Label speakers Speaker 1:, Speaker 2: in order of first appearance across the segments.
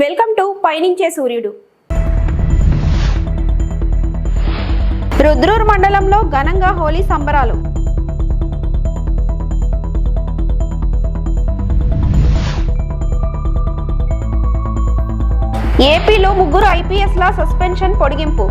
Speaker 1: Welcome to పయనించే సూర్యుడు. రుద్రూర్ మండలంలో ఘనంగా హోలీ సంబరాలు. ఏపీలో ముగ్గురు ఐపీఎస్ల సస్పెన్షన్ పొడిగింపు.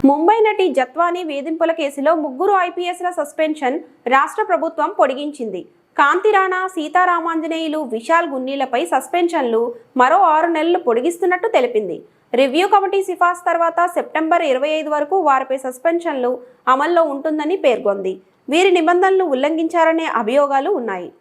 Speaker 1: ముంబై నటి జత్వానీ వేధింపుల కేసులో ముగ్గురు ఐపీఎస్ల సస్పెన్షన్ రాష్ట్ర ప్రభుత్వం పొడిగించింది. కాంతి రాణా, సీతారామాంజనేయులు, విశాల్ గున్నీలపై సస్పెన్షన్లు మరో 6 నెలలు పొడిగిస్తున్నట్టు తెలిపింది. రివ్యూ కమిటీ సిఫార్సు తర్వాత సెప్టెంబర్ 25 వరకు వారిపై సస్పెన్షన్లు అమల్లో ఉంటుందని పేర్కొంది. వీరి నిబంధనలు ఉల్లంఘించారనే అభియోగాలు ఉన్నాయి.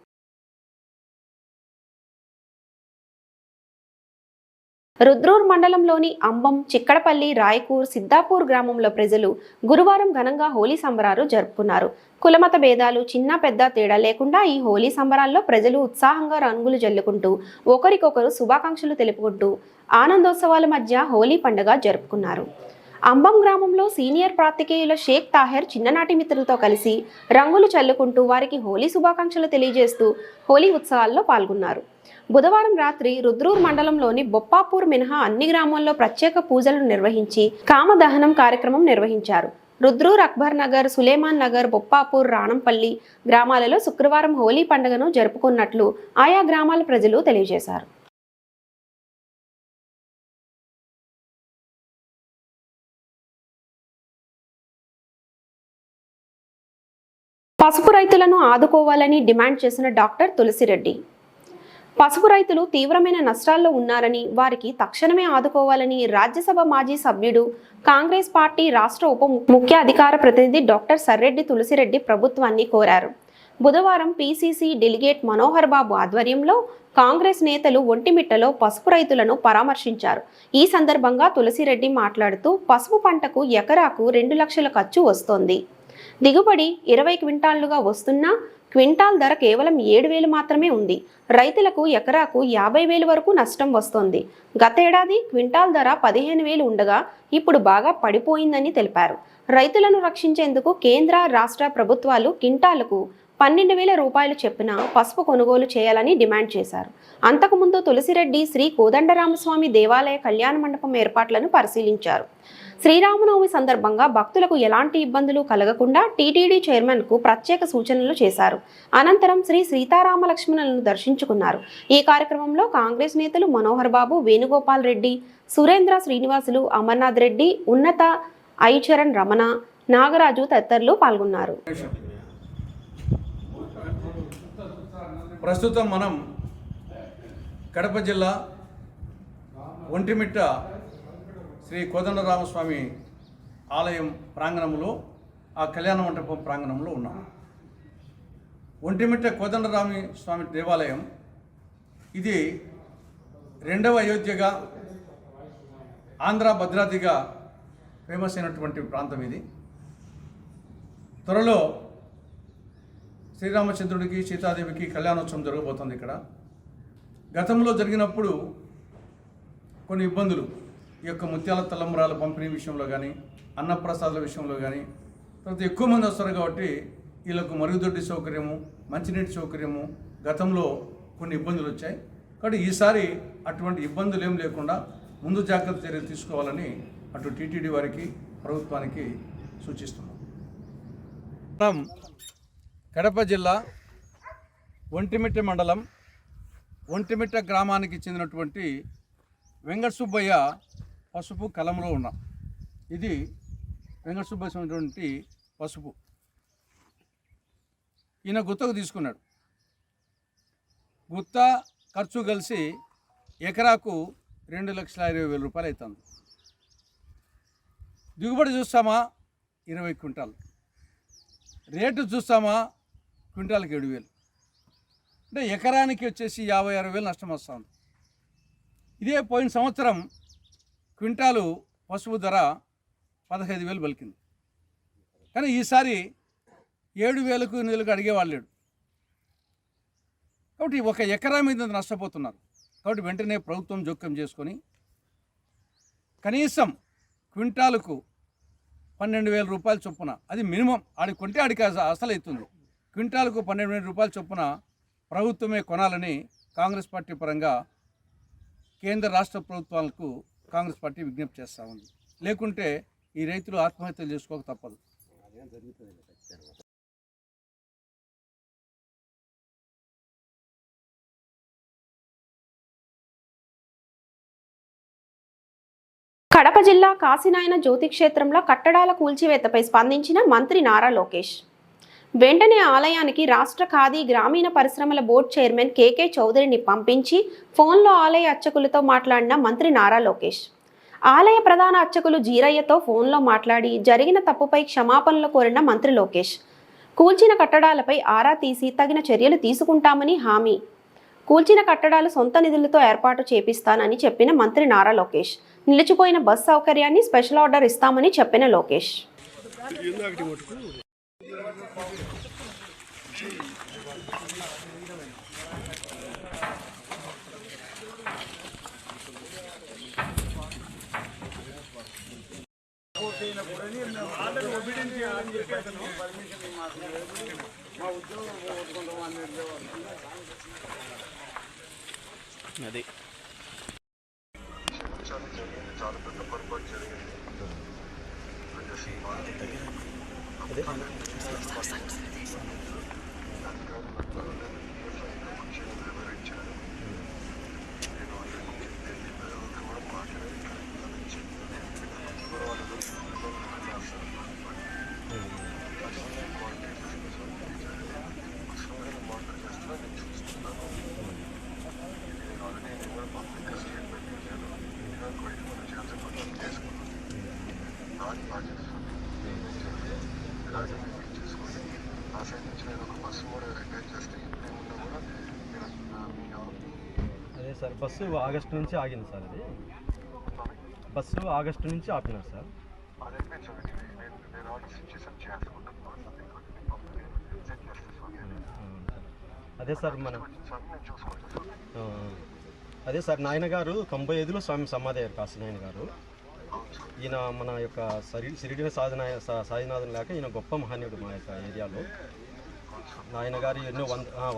Speaker 1: రుద్రూర్ మండలంలోని అంబం, చిక్కడపల్లి, రాయకూర్, సిద్దాపూర్ గ్రామంలో ప్రజలు గురువారం ఘనంగా హోలీ సంబరాలు జరుపుకున్నారు. కులమత భేదాలు చిన్న పెద్ద తేడా లేకుండా ఈ హోలీ సంబరాల్లో ప్రజలు ఉత్సాహంగా రంగులు జల్లుకుంటూ ఒకరికొకరు శుభాకాంక్షలు తెలుపుకుంటూ ఆనందోత్సవాల మధ్య హోలీ పండుగ జరుపుకున్నారు. అంబం గ్రామంలో సీనియర్ పాత్రికేయుల షేక్ తాహెర్ చిన్ననాటి మిత్రులతో కలిసి రంగులు చల్లుకుంటూ వారికి హోలీ శుభాకాంక్షలు తెలియజేస్తూ హోలీ ఉత్సవాల్లో పాల్గొన్నారు. బుధవారం రాత్రి రుద్రూర్ మండలంలోని బొప్పాపూర్ మినహా అన్ని గ్రామాల్లో ప్రత్యేక పూజలను నిర్వహించి కామదహనం కార్యక్రమం నిర్వహించారు. రుద్రూర్, అక్బర్ నగర్, సులేమాన్ నగర్, బొప్పాపూర్, రాణంపల్లి గ్రామాలలో శుక్రవారం హోలీ పండుగను జరుపుకున్నట్లు ఆయా గ్రామాల ప్రజలు తెలియజేశారు. పసుపు రైతులను ఆదుకోవాలని డిమాండ్ చేసిన డాక్టర్ తులసిరెడ్డి. పసుపు రైతులు తీవ్రమైన నష్టాల్లో ఉన్నారని, వారికి తక్షణమే ఆదుకోవాలని రాజ్యసభ మాజీ సభ్యుడు, కాంగ్రెస్ పార్టీ రాష్ట్ర ఉప ముఖ్య అధికార ప్రతినిధి డాక్టర్ సర్రెడ్డి తులసిరెడ్డి ప్రభుత్వాన్ని కోరారు. బుధవారం పీసీసీ డెలిగేట్ మనోహర్ బాబు ఆధ్వర్యంలో కాంగ్రెస్ నేతలు ఒంటిమిట్టలో పసుపు రైతులను పరామర్శించారు. ఈ సందర్భంగా తులసిరెడ్డి మాట్లాడుతూ పసుపు పంటకు ఎకరాకు 2 లక్షల ఖర్చు వస్తోంది. దిగుబడి 20 క్వింటాళ్లుగా వస్తున్నా క్వింటాల్ ధర కేవలం 7,000 మాత్రమే ఉంది. రైతులకు ఎకరాకు 50,000 వరకు నష్టం వస్తోంది. గతేడాది క్వింటాల్ ధర 15,000 ఉండగా ఇప్పుడు బాగా పడిపోయిందని తెలిపారు. రైతులను రక్షించేందుకు కేంద్ర, రాష్ట్ర ప్రభుత్వాలు క్వింటాలకు 12,000 రూపాయలు చొప్పున పసుపు కొనుగోలు చేయాలని డిమాండ్ చేశారు. అంతకుముందు తులసిరెడ్డి శ్రీ కోదండరామస్వామి దేవాలయ కళ్యాణ మండపం ఏర్పాట్లను పరిశీలించారు. శ్రీరామనవమి సందర్భంగా భక్తులకు ఎలాంటి ఇబ్బందులు కలగకుండా టీటీడీ చైర్మన్కు ప్రత్యేక సూచనలు చేశారు. అనంతరం శ్రీ సీతారామ లక్ష్మణులను దర్శించుకున్నారు. ఈ కార్యక్రమంలో కాంగ్రెస్ నేతలు మనోహర్ బాబు, వేణుగోపాల్ రెడ్డి, సురేంద్ర శ్రీనివాసులు, అమర్నాథ్ రెడ్డి, ఉన్నత, ఐచరణ్ రమణ, నాగరాజు తదితరులు పాల్గొన్నారు.
Speaker 2: ప్రస్తుతం మనం కడప జిల్లా ఒంటిమిట్ట శ్రీ కోదండరామస్వామి ఆలయం ప్రాంగణంలో, ఆ కళ్యాణ మండపం ప్రాంగణంలో ఉన్నాం. ఒంటిమిట్ట కోదండరామ స్వామి దేవాలయం ఇది 2వ అయోధ్యగా, ఆంధ్ర భద్రాద్రిగా ఫేమస్ అయినటువంటి ప్రాంతం. ఇది త్వరలో శ్రీరామచంద్రుడికి, సీతాదేవికి కళ్యాణోత్సవం జరగబోతుంది. ఇక్కడ గతంలో జరిగినప్పుడు కొన్ని ఇబ్బందులు, ఈ యొక్క ముత్యాల తలంబ్రాల పంపిణీ విషయంలో కానీ, అన్నప్రసాదాల విషయంలో కానీ, తర్వాత ఎక్కువ మంది వస్తారు కాబట్టి వీళ్ళకు మరుగుదొడ్డి సౌకర్యము, మంచినీటి సౌకర్యము గతంలో కొన్ని ఇబ్బందులు వచ్చాయి. కాబట్టి ఈసారి అటువంటి ఇబ్బందులు ఏం లేకుండా ముందు జాగ్రత్త చర్యలు తీసుకోవాలని అటు టీటీడీ వారికి, ప్రభుత్వానికి సూచిస్తున్నాం. కడప జిల్లా ఒంటిమిట్ట మండలం ఒంటిమిట్ట గ్రామానికి చెందినటువంటి వెంకట సుబ్బయ్య పసుపు కలంలో ఉన్నాం. ఇది వెంకట సుబ్బయ్య ఉన్నటువంటి పసుపు. ఈయన గుత్తకు తీసుకున్నాడు. గుత్త ఖర్చు కలిసి ఎకరాకు 2,20,000 రూపాయలు అవుతుంది. దిగుబడి చూస్తామా 20 క్వింటాలు, రేటు చూస్తామా క్వింటాల్కి 7,000, అంటే ఎకరానికి వచ్చేసి 56,000 నష్టం వస్తుంది. ఇదే పోయిన సంవత్సరం క్వింటాలు పసుపు ధర 15,000 పలికింది. కానీ ఈసారి 7,000కు 8,000కు అడిగేవాళ్ళు లేడు. కాబట్టి ఒక ఎకరా మీద నష్టపోతున్నారు. కాబట్టి వెంటనే ప్రభుత్వం జోక్యం చేసుకొని కనీసం క్వింటాలకు 12,000 రూపాయల చొప్పున, అది మినిమం, ఆడికి కొంటే ఆడికి అసలు అవుతుంది. క్వింటాలకు 12,000 రూపాయల చొప్పున ప్రభుత్వమే కొనాలని కాంగ్రెస్ పార్టీ పరంగా కేంద్ర రాష్ట్ర ప్రభుత్వాలకు కాంగ్రెస్ పార్టీ విజ్ఞప్తి చేస్తూ ఉంది. లేకుంటే ఈ రైతులు ఆత్మహత్యలు చేసుకోక తప్పదు.
Speaker 1: కడప జిల్లా కాశీనాయన జ్యోతి క్షేత్రంలో కట్టడాల కూల్చివేతపై స్పందించిన మంత్రి నారా లోకేష్. వెంటనే ఆలయానికి రాష్ట్ర ఖాదీ గ్రామీణ పరిశ్రమల బోర్డు చైర్మన్ కేకే చౌదరిని పంపించి ఫోన్లో ఆలయ అర్చకులతో మాట్లాడిన మంత్రి నారా లోకేష్. ఆలయ ప్రధాన అర్చకులు జీరయ్యతో ఫోన్లో మాట్లాడి జరిగిన తప్పుపై క్షమాపణలు కోరిన మంత్రి లోకేష్. కూల్చిన కట్టడాలపై ఆరా తీసి తగిన చర్యలు తీసుకుంటామని హామీ. కూల్చిన కట్టడాలు సొంత నిధులతో ఏర్పాటు చేపిస్తానని చెప్పిన మంత్రి నారా లోకేష్. నిలిచిపోయిన బస్ సౌకర్యాన్ని స్పెషల్ ఆర్డర్ ఇస్తామని చెప్పిన లోకేష్.
Speaker 3: అది అదే సార్, బస్సు ఆగస్టు నుంచి ఆగింది సార్. అది బస్సు ఆగస్టు నుంచి ఆపినారు సార్. అదే సార్ అదే సార్, నాయన గారు 95లో స్వామి సమాధి అయ్యారు. కాశీనాయన గారు ఈయన మన యొక్క సిరిడిన సాయినాథన్ లేక ఈయన గొప్ప మహనీయుడు మా యొక్క ఏరియాలో. నాయన గారు ఎన్నో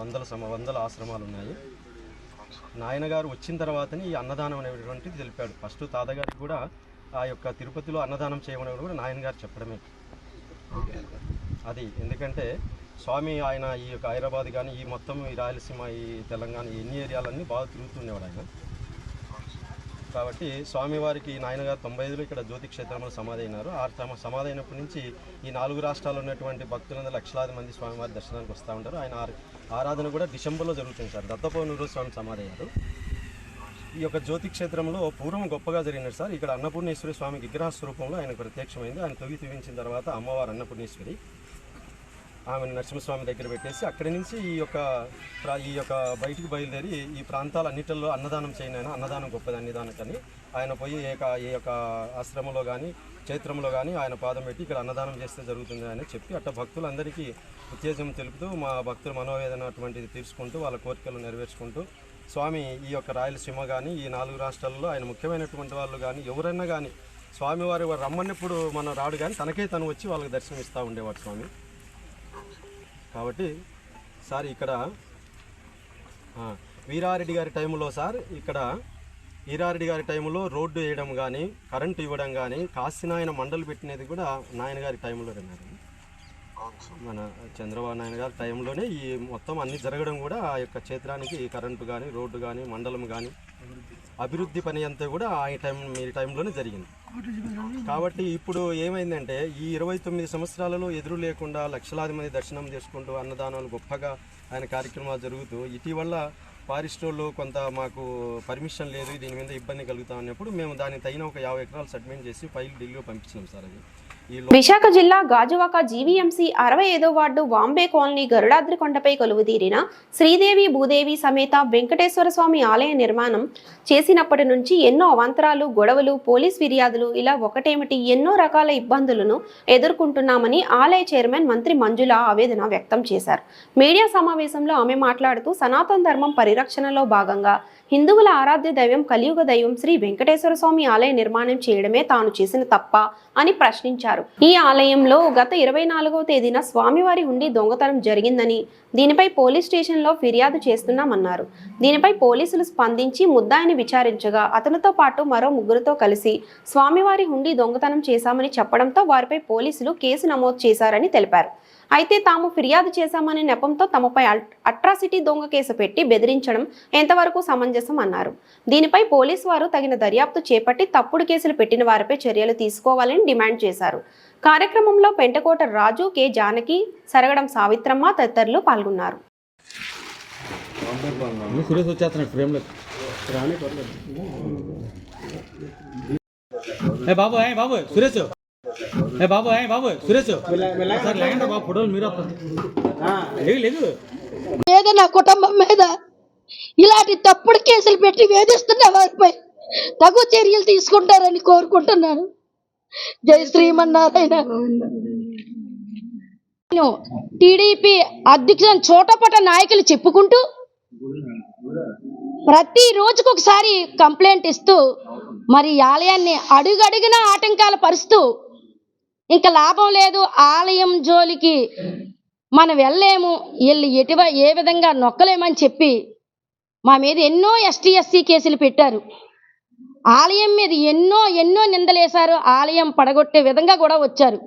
Speaker 3: వందల ఆశ్రమాలు ఉన్నాయి. నాయన గారు వచ్చిన తర్వాతనే ఈ అన్నదానం అనేటువంటిది తెలిపాడు. ఫస్ట్ తాతగారికి కూడా ఆ యొక్క తిరుపతిలో అన్నదానం చేయమని కూడా నాయన గారు చెప్పడమే అది. ఎందుకంటే స్వామి ఆయన ఈ యొక్క హైదరాబాద్ కానీ ఈ మొత్తం ఈ రాయలసీమ ఈ తెలంగాణ ఎన్ని ఏరియాలన్నీ బాగా తిరుగుతుండేవాడు ఆయన. కాబట్టి స్వామివారికి నాయనగారు 95లో ఇక్కడ జ్యోతి క్షేత్రంలో సమాధి అయినారు. ఆ సమాధి అయినప్పటి నుంచి ఈ 4 రాష్ట్రాల్లో ఉన్నటువంటి భక్తులందరూ లక్షలాది మంది స్వామివారి దర్శనానికి వస్తూ ఉంటారు. ఆయన ఆరాధన కూడా డిసెంబర్లో జరుగుతుంది సార్. దత్తపౌర్ణమి స్వామి సమాధి అయ్యారు. ఈ యొక్క జ్యోతి క్షేత్రంలో పూర్వం గొప్పగా జరిగినది సార్. ఇక్కడ అన్నపూర్ణేశ్వరి స్వామి విగ్రహ స్వరూపంలో ఆయన ప్రత్యక్షమైంది. ఆయన తవ్వించిన తర్వాత అమ్మవారు అన్నపూర్ణేశ్వరి ఆమెను నరసింహస్వామి దగ్గర పెట్టేసి అక్కడి నుంచి ఈ యొక్క బయటికి బయలుదేరి ఈ ప్రాంతాలన్నిటిలో అన్నదానం చేయను, అన్నదానం గొప్పది అన్నదానకని ఆయన పోయి ఈ యొక్క ఆశ్రమంలో కానీ క్షేత్రంలో కానీ ఆయన పాదం పెట్టి ఇక్కడ అన్నదానం చేస్తే జరుగుతుంది అని చెప్పి అట్లా భక్తులందరికీ ఉత్తేజం తెలుపుతూ మా భక్తుల మనోవేదన అటువంటిది తీర్చుకుంటూ వాళ్ళ కోరికలు నెరవేర్చుకుంటూ స్వామి ఈ యొక్క రాయలసీమ కానీ ఈ 4 రాష్ట్రాల్లో ఆయన ముఖ్యమైనటువంటి వాళ్ళు కానీ ఎవరైనా కానీ స్వామివారి రమ్మన్నప్పుడు మనం రాడు కానీ తనకే తను వచ్చి వాళ్ళకి దర్శనం ఇస్తూ ఉండేవాడు స్వామి. కాబట్టి సార్ ఇక్కడ వీరారెడ్డి గారి టైంలో సార్ ఇక్కడ వీరారెడ్డి గారి టైంలో రోడ్డు వేయడం కానీ కరెంటు ఇవ్వడం కానీ కాశీనాయన మండలి పెట్టినది కూడా నాయన గారి టైంలో అన్నారు. మన చంద్రబాబు నాయుడు గారి టైంలోనే ఈ మొత్తం అన్ని జరగడం కూడా ఆ యొక్క క్షేత్రానికి కరెంటు కానీ రోడ్డు కానీ మండలం కానీ అభివృద్ధి పని అంతా కూడా మీ టైంలోనే జరిగింది. కాబట్టి ఇప్పుడు ఏమైందంటే ఈ 29 సంవత్సరాలలో ఎదురు లేకుండా లక్షలాది మంది దర్శనం చేసుకుంటూ అన్నదానాలు గొప్పగా ఆయన కార్యక్రమాలు జరుగుతూ ఇటీవల ఫారెస్టోళ్ళు కొంత మాకు పర్మిషన్ లేదు, దీని మీద ఇబ్బంది కలుగుతాం అన్నప్పుడు మేము దానికి తగిన ఒక 50 ఎకరాలు సబ్మిట్ చేసి ఫైల్ ఢిల్లీలో పంపించినాం సార్. అది
Speaker 1: విశాఖ జిల్లా గాజువాక జీవీఎంసీ 65వ వార్డు వాంబే కాలనీ గరుడాద్రి కొండపై కొలువుదీరిన శ్రీదేవి భూదేవి సమేత వెంకటేశ్వర స్వామి ఆలయ నిర్మాణం చేసినప్పటి నుంచి ఎన్నో అవాంతరాలు, గొడవలు, పోలీస్ ఫిర్యాదులు ఇలా ఒకటేమిటి ఎన్నో రకాల ఇబ్బందులను ఎదుర్కొంటున్నామని ఆలయ చైర్మన్ మంత్రి మంజుల ఆవేదన వ్యక్తం చేశారు. మీడియా సమావేశంలో ఆమె మాట్లాడుతూ సనాతన ధర్మం పరిరక్షణలో భాగంగా హిందువుల ఆరాధ్య దైవం కలియుగ దైవం శ్రీ వెంకటేశ్వర స్వామి ఆలయ నిర్మాణం చేయడమే తాను చేసిన తప్ప అని ప్రశ్నించారు. తెలిపారు. ఈ ఆలయంలో గత 24వ తేదీన స్వామివారి హుండీ దొంగతనం జరిగిందని, దీనిపై పోలీస్ స్టేషన్లో ఫిర్యాదు చేస్తున్నామన్నారు. దీనిపై పోలీసులు స్పందించి ముద్దాయిని విచారించగా అతనితో పాటు మరో ముగ్గురితో కలిసి స్వామివారి హుండీ దొంగతనం చేశామని చెప్పడంతో వారిపై పోలీసులు కేసు నమోదు చేశారని తెలిపారు. అయితే తాము ఫిర్యాదు చేశామనే నెపంతో తమపై అట్రాసిటీ దొంగ కేసు పెట్టి బెదిరించడం ఎంతవరకు సమంజసం అన్నారు. దీనిపై పోలీసు వారు తగిన దర్యాప్తు చేపట్టి తప్పుడు కేసులు పెట్టిన వారిపై చర్యలు తీసుకోవాలని డిమాండ్ చేశారు. కార్యక్రమంలో పెంటకోట రాజు, కె జానకి, సరగడం సావిత్రమ్మ తదితరులు పాల్గొన్నారు.
Speaker 4: బాబు సురేష్ బాబు సురేష్ సార్ లేకండి బాబు ఫోటోలు మీరు లేదు
Speaker 5: మీద నా కుటుంబం మీద ఇలాంటి తప్పుడు కేసులు పెట్టి వేధిస్తున్న వారిపై తగు చర్యలు తీసుకుంటారని కోరుకుంటున్నాను. జై శ్రీమన్నారాయణ. టీడీపీ అధ్యక్షులను చోటపట నాయకులు చెప్పుకుంటూ ప్రతి రోజుకు ఒకసారి కంప్లైంట్ ఇస్తూ మరి ఆలయాన్ని అడుగడుగునా ఆటంకాలు పరుస్తూ ఇంకా లాభం లేదు, ఆలయం జోలికి మనం వెళ్ళలేము, వీళ్ళు ఏ విధంగా నొక్కలేమని చెప్పి మా మీద ఎన్నో ఎస్టీ ఎస్సీ కేసులు పెట్టారు. ఆలయం మీద ఎన్నో నిందలేశారు. ఆలయం పడగొట్టే విధంగా కూడా వచ్చారు.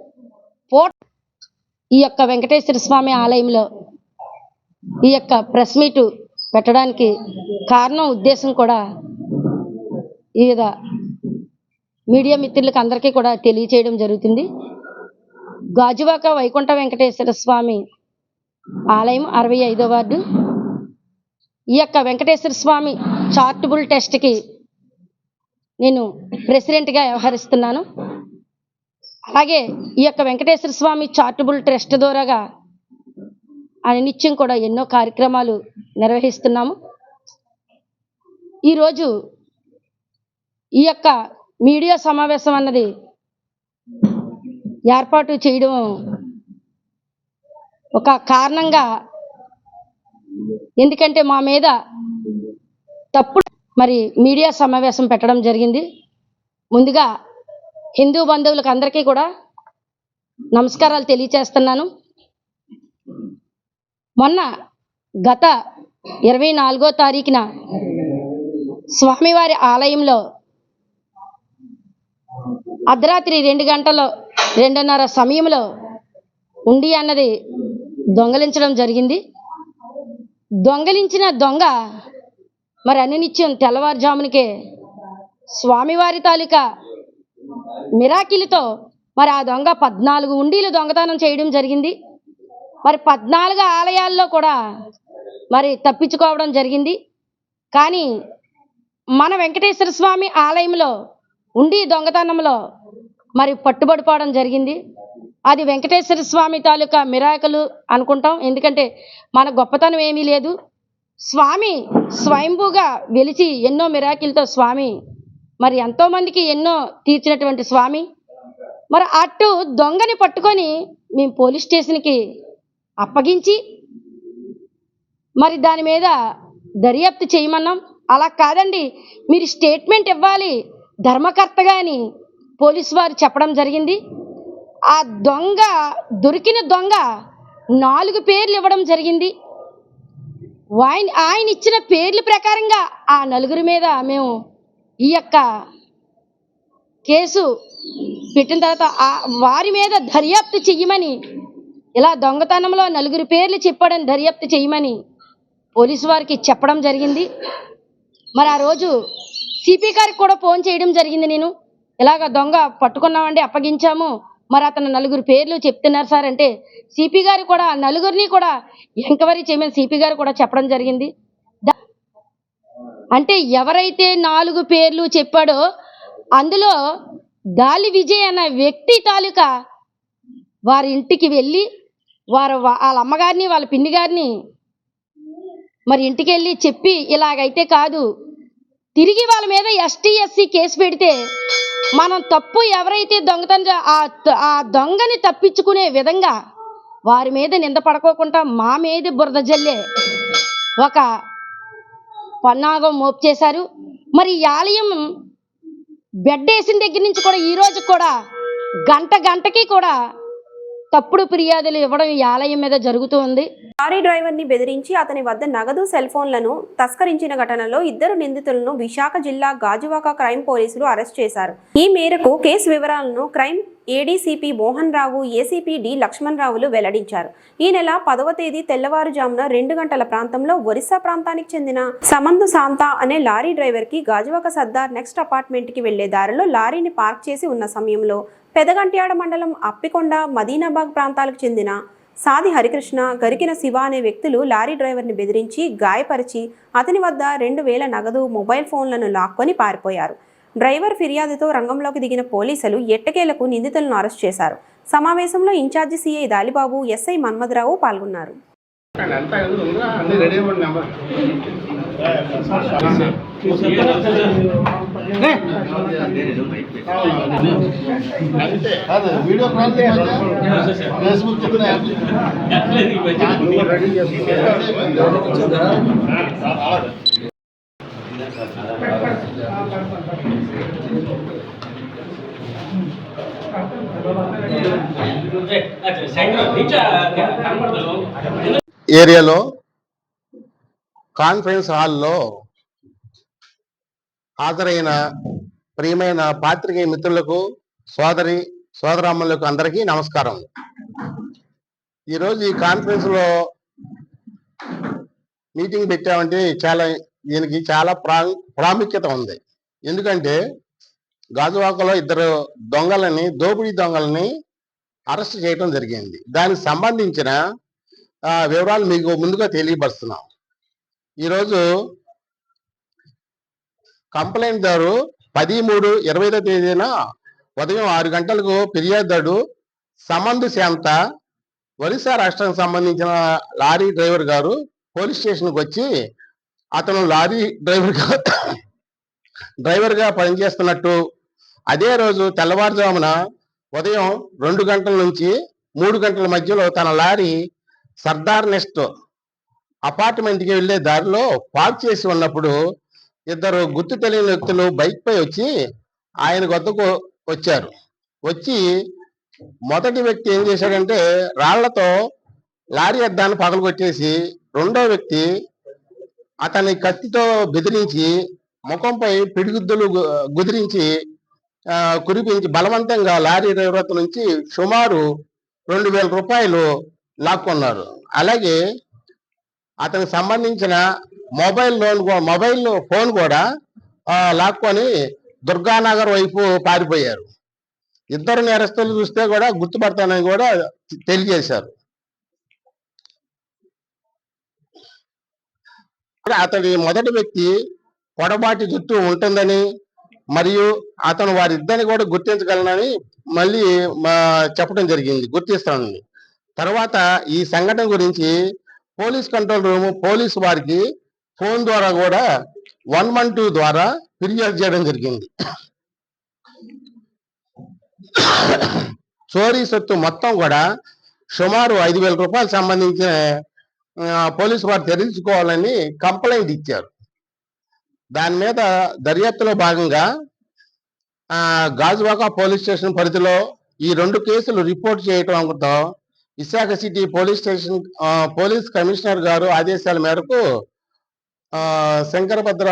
Speaker 5: ఈ యొక్క వెంకటేశ్వర స్వామి ఆలయంలో ఈ యొక్క ప్రెస్ మీటు పెట్టడానికి కారణం, ఉద్దేశం కూడా వివిధ మీడియా మిత్రులకు అందరికీ కూడా తెలియచేయడం జరుగుతుంది. గాజువాక వైకుంఠ వెంకటేశ్వర స్వామి ఆలయం 65వ వార్డు. ఈ యొక్క వెంకటేశ్వర స్వామి చారిటబుల్ ట్రస్ట్కి నేను ప్రెసిడెంట్గా వ్యవహరిస్తున్నాను. అలాగే ఈ యొక్క వెంకటేశ్వర స్వామి చారిటబుల్ ట్రస్ట్ ద్వారాగా నిత్యం కూడా ఎన్నో కార్యక్రమాలు నిర్వహిస్తున్నాము. ఈరోజు ఈ యొక్క మీడియా సమావేశం అన్నది ఏర్పాటు చేయడం ఒక కారణంగా, ఎందుకంటే మా మీద తప్పుడు మరి మీడియా సమావేశం పెట్టడం జరిగింది. ముందుగా హిందూ బంధువులకు అందరికీ కూడా నమస్కారాలు తెలియచేస్తున్నాను. మొన్న గత 24వ తారీఖున స్వామివారి ఆలయంలో అర్ధరాత్రి 2:30 సమయంలో ఉండి అన్నది దొంగలించడం జరిగింది. దొంగలించిన దొంగ మరి అనినిత్యం తెల్లవారుజామునికే స్వామివారి తాలూకా మిరాకిలితో మరి ఆ దొంగ 14 ఉండీలు దొంగతనం చేయడం జరిగింది. మరి 14 ఆలయాల్లో కూడా మరి తప్పించుకోవడం జరిగింది. కానీ మన వెంకటేశ్వర స్వామి ఆలయంలో ఉండి దొంగతనంలో మరి పట్టుబడిపోవడం జరిగింది. అది వెంకటేశ్వర స్వామి తాలూకా మిరాకిల్ అనుకుంటాం. ఎందుకంటే మన గొప్పతనం ఏమీ లేదు. స్వామి స్వయంభూగా వెలిచి ఎన్నో మిరాకిల్తో స్వామి మరి ఎంతోమందికి ఎన్నో తీర్చినటువంటి స్వామి. మరి అటు దొంగని పట్టుకొని మేము పోలీస్ స్టేషన్కి అప్పగించి మరి దాని మీద దర్యాప్తు చేయమన్నాం. అలా కాదండి, మీరు స్టేట్మెంట్ ఇవ్వాలి ధర్మకర్తగా అని పోలీసు వారు చెప్పడం జరిగింది. ఆ దొంగ దొరికిన దొంగ 4 పేర్లు ఇవ్వడం జరిగింది. ఆయన ఇచ్చిన పేర్ల ప్రకారంగా ఆ 4 మీద మేము ఈ యొక్క కేసు పెట్టిన తర్వాత వారి మీద దర్యాప్తు చెయ్యమని, ఇలా దొంగతనంలో 4 పేర్లు చెప్పాడని దర్యాప్తు చేయమని పోలీసు వారికి చెప్పడం జరిగింది. మరి ఆ రోజు సిపి గారికి కూడా ఫోన్ చేయడం జరిగింది. నేను ఇలాగ దొంగ పట్టుకున్నామండి, అప్పగించాము, మరి అతను 4 పేర్లు చెప్తున్నారు సార్ అంటే సిపి గారు కూడా 4 కూడా ఎంక్వైరీ చేయమని సిపి గారు కూడా చెప్పడం జరిగింది. అంటే ఎవరైతే 4 పేర్లు చెప్పాడో అందులో గాలి విజయ్ అన్న వ్యక్తి తాలూకా వారి ఇంటికి వెళ్ళి వాళ్ళ అమ్మగారిని వాళ్ళ పిన్ని గారిని మరి ఇంటికి వెళ్ళి చెప్పి ఇలాగైతే కాదు, తిరిగి వాళ్ళ మీద ఎస్టీ ఎస్సీ కేసు పెడితే మనం తప్పు ఎవరైతే దొంగతనం ఆ దొంగని తప్పించుకునే విధంగా వారి మీద నింద పడుకోకుండా మా మీద బురద జల్లే ఒక పన్నాగం మోపు చేశారు. మరి ఈ ఆలయం బెడ్ వేసిన దగ్గర నుంచి కూడా ఈ రోజు కూడా గంటకి కూడా తప్పుడు ఫిర్యాదులు ఇవ్వడం ఈ ఆలయం మీద జరుగుతూ ఉంది.
Speaker 1: లారీ డ్రైవర్ని బెదిరించి అతని వద్ద నగదు సెల్ ఫోన్లను తస్కరించిన ఘటనలో 2 నిందితులను విశాఖ జిల్లా గాజువాక క్రైమ్ పోలీసులు అరెస్ట్ చేశారు. ఈ మేరకు కేసు వివరాలను crime ADCP Mohan Rao, ACP D Laxman రావులు వెల్లడించారు. ఈ నెల 10వ తేదీ తెల్లవారుజామున 2 గంటల ప్రాంతంలో ఒరిస్సా ప్రాంతానికి చెందిన సమందు శాంతా అనే లారీ డ్రైవర్ కి గాజువాక సర్దార్ నెక్స్ట్ అపార్ట్మెంట్ కి వెళ్లే దారిలో లారీని పార్క్ చేసి ఉన్న సమయంలో పెదగంట్యాడ మండలం అప్పికొండ, మదీనాబాగ్ ప్రాంతాలకు చెందిన సాది హరికృష్ణ, గరికిన శివ అనే వ్యక్తులు లారీ డ్రైవర్ని బెదిరించి గాయపరిచి అతని వద్ద 2000 నగదు, మొబైల్ ఫోన్లను లాక్కొని పారిపోయారు. డ్రైవర్ ఫిర్యాదుతో రంగంలోకి దిగిన పోలీసులు ఎట్టకేలకు నిందితులను అరెస్ట్ చేశారు. సమావేశంలో incharge CI Dalibabu, SI Manmatharao పాల్గొన్నారు.
Speaker 6: ఏరియాలో కాన్ఫరెన్స్ హాల్లో హాజరైన ప్రియమైన పాత్రికేయ మిత్రులకు, సోదరామ్మలకు అందరికీ నమస్కారం. ఈరోజు ఈ కాన్ఫరెన్స్ లో మీటింగ్ పెట్టామంటే దీనికి చాలా ప్రాముఖ్యత ఉంది. ఎందుకంటే గాజువాకలో 2 దోపిడీ దొంగలని అరెస్ట్ చేయడం జరిగింది. దానికి సంబంధించిన వివరాలు మీకు ముందుగా తెలియపరుస్తున్నాం. ఈరోజు కంప్లైంట్ దారు 13/3/25 తేదీన ఉదయం 6 గంటలకు ఫిర్యాదుదారుడు సమందు శాంత, ఒరిస్సా రాష్ట్రానికి సంబంధించిన లారీ డ్రైవర్ గారు పోలీస్ స్టేషన్కి వచ్చి అతను లారీ డ్రైవర్గా పనిచేస్తున్నట్టు, అదే రోజు తెల్లవారుజామున ఉదయం 2 గంటల నుంచి 3 గంటల మధ్యలో తన లారీ సర్దార్ నెక్స్ట్ అపార్ట్మెంట్కి వెళ్లే దారిలో పార్క్ చేసి ఉన్నప్పుడు 2 గుర్తు తెలియని వ్యక్తులు బైక్ పై వచ్చి ఆయన వద్దకు వచ్చారు. వచ్చి మొదటి వ్యక్తి ఏం చేశాడంటే రాళ్లతో లారీ అద్దాన్ని పగలగొట్టేసి, రెండో వ్యక్తి అతని కత్తితో బెదిరించి ముఖంపై పిడిగుద్దులు గుదిరించి కురిపించి బలవంతంగా లారీ డ్రైవర్ నుంచి సుమారు 2000 రూపాయలు లాక్కున్నారు. అలాగే అతనికి సంబంధించిన మొబైల్ ఫోన్ కూడా లాక్కొని దుర్గానగర్ వైపు పారిపోయారు. 2 నేరస్తులు చూస్తే కూడా గుర్తుపడతానని కూడా తెలియజేశారు. అతడి మొదటి వ్యక్తి పొడబాటి జుట్టు ఉంటుందని మరియు అతను వారిద్దరిని కూడా గుర్తించగలనని మళ్ళీ చెప్పడం జరిగింది, గుర్తిస్తానని. తర్వాత ఈ సంఘటన గురించి పోలీస్ కంట్రోల్ రూమ్ పోలీసు వారికి ఫోన్ ద్వారా కూడా 112 ద్వారా ఫిర్యాదు చేయడం జరిగింది. చోరీ సొత్తు మొత్తం కూడా సుమారు 5000 రూపాయలు సంబంధించిన పోలీసు వారు తెలుసుకోవాలని కంప్లైంట్ ఇచ్చారు. దాని మీద దర్యాప్తులో భాగంగా గాజువాక పోలీస్ స్టేషన్ పరిధిలో ఈ 2 కేసులు రిపోర్ట్ చేయడంతో Visakha city police station police commissioner గారు ఆదేశాల మేరకు శంకరభద్ర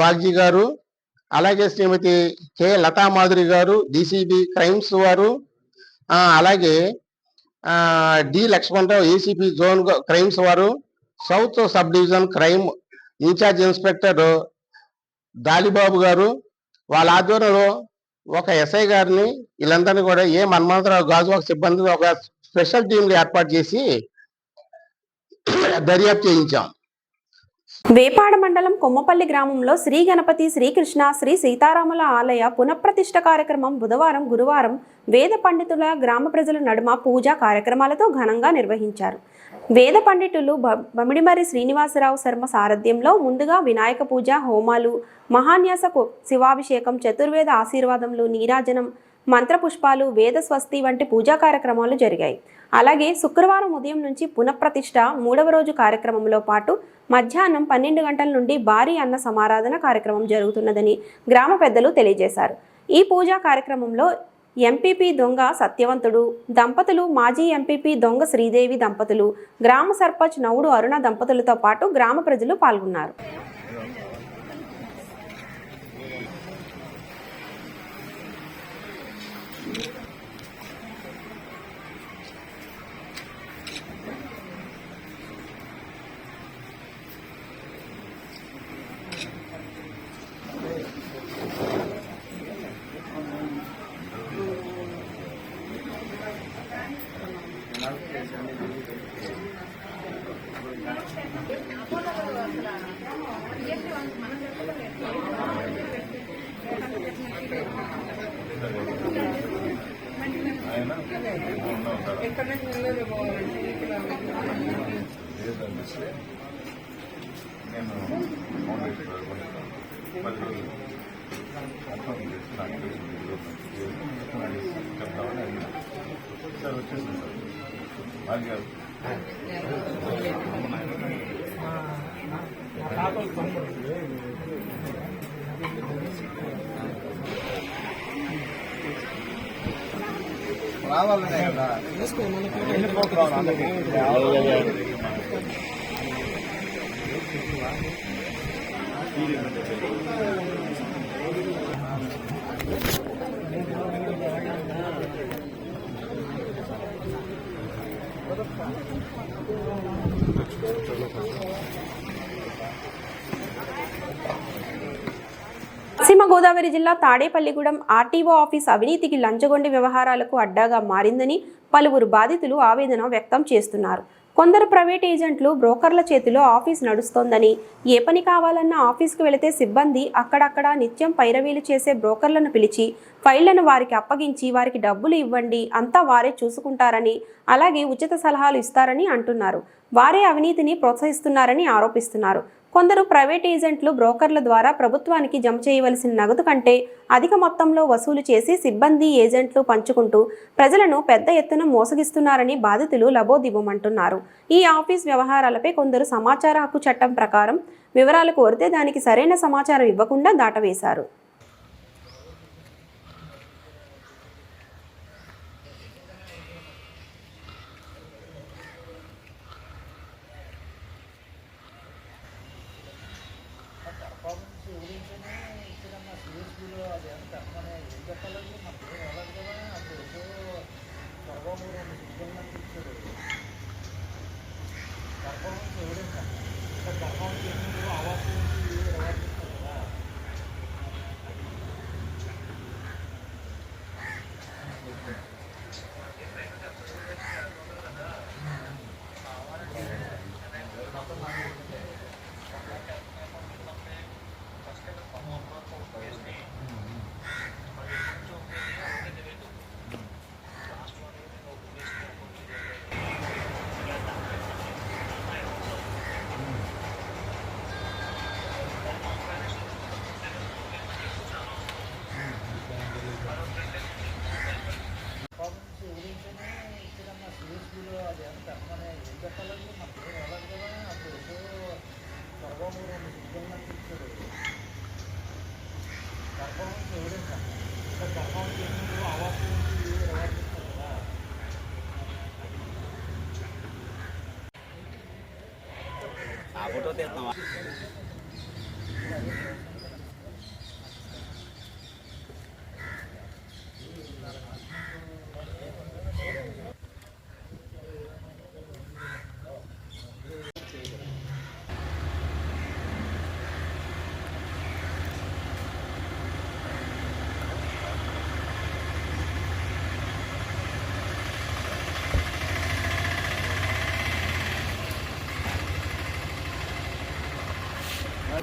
Speaker 6: బాగ్జీ గారు, అలాగే శ్రీమతి కె లతా మాధురి గారు డీసీబీ క్రైమ్స్ వారు, అలాగే D Lakshmanarao ACP zone crimes వారు, south sub division crime incharge inspector Dalibabu garu, వాళ్ళ ఆధ్వర్యంలో ఒక ఎస్ఐ గారిని వీళ్ళందరినీ కూడా మన్మథరావు గాజువాక సిబ్బంది ఒక స్పెషల్ టీంలు ఏర్పాటు చేసి దర్యాప్తు చేయించాం.
Speaker 1: వేపాడ మండలం కొమ్మపల్లి గ్రామంలో శ్రీ గణపతి, శ్రీకృష్ణ, శ్రీ సీతారాముల ఆలయ పునఃప్రతిష్ఠ కార్యక్రమం బుధవారం, గురువారం వేద పండితుల, గ్రామ ప్రజల నడుమ పూజా కార్యక్రమాలతో ఘనంగా నిర్వహించారు. వేద పండితులు బమిడిమర్రి శ్రీనివాసరావు శర్మ సారథ్యంలో ముందుగా వినాయక పూజ, హోమాలు, మహాన్యాస శివాభిషేకం, చతుర్వేద ఆశీర్వాదములు, నీరాజనం, మంత్రపుష్పాలు, వేద స్వస్తి వంటి పూజా కార్యక్రమాలు జరిగాయి. అలాగే శుక్రవారం ఉదయం నుంచి పునఃప్రతిష్ఠ 3వ రోజు కార్యక్రమంలో పాటు మధ్యాహ్నం 12 గంటల నుండి భారీ అన్న సమారాధన కార్యక్రమం జరుగుతున్నదని గ్రామ పెద్దలు తెలియజేశారు. ఈ పూజా కార్యక్రమంలో ఎంపీపీ దొంగ సత్యవంతుడు దంపతులు, మాజీ ఎంపీపీ దొంగ శ్రీదేవి దంపతులు, గ్రామ సర్పంచ్ నవుడు అరుణ దంపతులతో పాటు గ్రామ ప్రజలు పాల్గొన్నారు.
Speaker 7: రావాలనే కదా ఎన్ని ప్రోగ్రామ్
Speaker 1: పశ్చిమ గోదావరి జిల్లా తాడేపల్లిగూడెం ఆర్టీఓ ఆఫీస్ అవినీతికి లంచగొండి వ్యవహారాలకు అడ్డాగా మారిందని పలువురు బాధితులు ఆవేదన వ్యక్తం చేస్తున్నారు. కొందరు ప్రైవేట్ ఏజెంట్లు, బ్రోకర్ల చేతిలో ఆఫీస్ నడుస్తోందని, ఏ పని కావాలన్నా ఆఫీస్కు వెళితే సిబ్బంది అక్కడక్కడ నిత్యం పైరవీలు చేసే బ్రోకర్లను పిలిచి ఫైళ్లను వారికి అప్పగించి వారికి డబ్బులు ఇవ్వండి, అంతా వారే చూసుకుంటారని, అలాగే ఉచిత సలహాలు ఇస్తారని అంటున్నారు. వారే అవినీతిని ప్రోత్సహిస్తున్నారని ఆరోపిస్తున్నారు. కొందరు ప్రైవేట్ ఏజెంట్లు, బ్రోకర్ల ద్వారా ప్రభుత్వానికి జమ చేయవలసిన నగదు కంటే అధిక మొత్తంలో వసూలు చేసి సిబ్బంది, ఏజెంట్లు పంచుకుంటూ ప్రజలను పెద్ద ఎత్తున మోసగిస్తున్నారని బాధితులు లబోదిబోమంటున్నారు. ఈ ఆఫీస్ వ్యవహారాలపై కొందరు సమాచార హక్కు చట్టం ప్రకారం వివరాలు కోరితే దానికి సరైన సమాచారం ఇవ్వకుండా దాటవేశారు.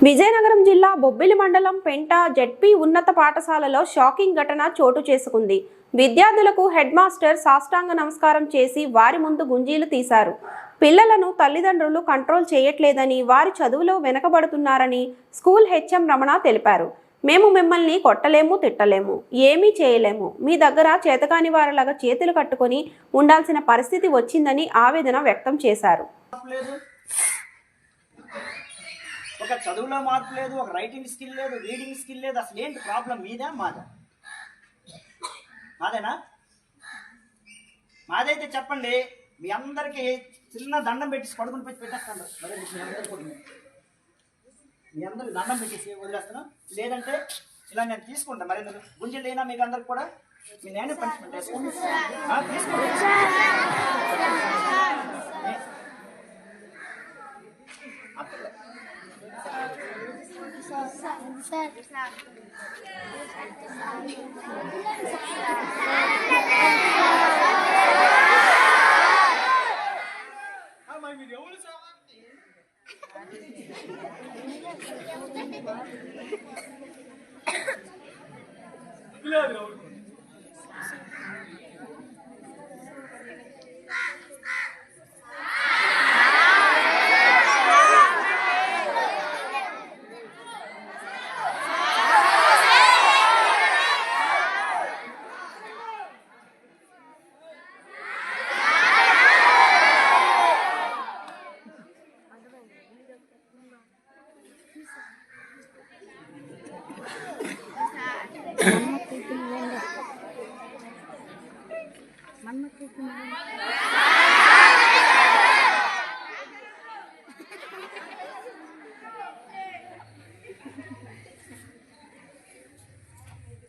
Speaker 1: విజయనగరం జిల్లా బొబ్బిలి మండలం పెంట జెడ్పీ ఉన్నత పాఠశాలలో షాకింగ్ ఘటన చోటు చేసుకుంది. విద్యార్థులకు హెడ్ మాస్టర్ సాష్టాంగ నమస్కారం చేసి వారి ముందు గుంజీలు తీశారు. పిల్లలను తల్లిదండ్రులు కంట్రోల్ చేయట్లేదని, వారి చదువులో వెనకబడుతున్నారని స్కూల్ హెచ్ఎం రమణ తెలిపారు. మేము మిమ్మల్ని కొట్టలేము, తిట్టలేము, ఏమీ చేయలేము. మీ దగ్గర చేతకాని వారిలాగా చేతులు కట్టుకొని ఉండాల్సిన పరిస్థితి వచ్చిందని ఆవేదన వ్యక్తం చేశారు.
Speaker 8: ఒక చదువులో మార్పు లేదు, ఒక రైటింగ్ స్కిల్ లేదు, రీడింగ్ స్కిల్ లేదు. అసలు ఏంటి ప్రాబ్లం? మీదా మాదా? మాదేనా? మాదైతే చెప్పండి. మీ అందరికీ చిన్న దండం పెట్టేసి పడుకుని పెట్టి పెట్టేస్తాను. మరి మీ అందరికి దండం పెట్టేసి వదిలేస్తున్నాం. లేదంటే ఇలా నేను తీసుకుంటాను. మరి గుంజలు అయినా మీకు అందరికి కూడా మీ నేనే పనిష్మెంట్ వేసుకోండి. తీసుకోండి.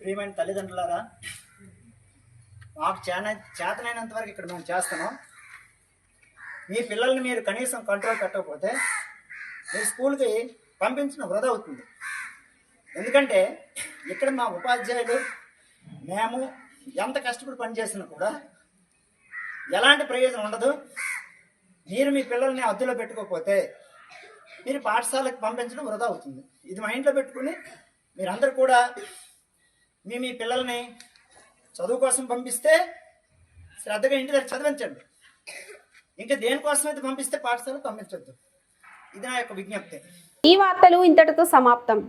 Speaker 8: ప్రియమైన తల్లిదండ్రులారా, మాకు చేతనైనంత వరకు ఇక్కడ మేము చేస్తున్నాం. మీ పిల్లల్ని మీరు కనీసం కంట్రోల్ పెట్టకపోతే మీరు స్కూల్కి పంపించడం వృధా అవుతుంది. ఎందుకంటే ఇక్కడ మా ఉపాధ్యాయులు మేము ఎంత కష్టపడి పనిచేసినా కూడా ఎలాంటి ప్రయోజనం ఉండదు. మీరు మీ పిల్లల్ని అద్దులో పెట్టుకోకపోతే మీరు పాఠశాలకు పంపించడం వృధా అవుతుంది. ఇది మైండ్లో పెట్టుకుని మీరందరూ కూడా మీ పిల్లల్ని చదువు కోసం పంపిస్తే శ్రద్ధగా ఇంటి దగ్గర చదివించండి. ఇంకా దేనికోసం అయితే పంపిస్తే పాఠశాలకు పంపించొద్దు. ఇది నా యొక్క విజ్ఞప్తి.
Speaker 1: ఈ వార్తలు ఇంతటితో సమాప్తం.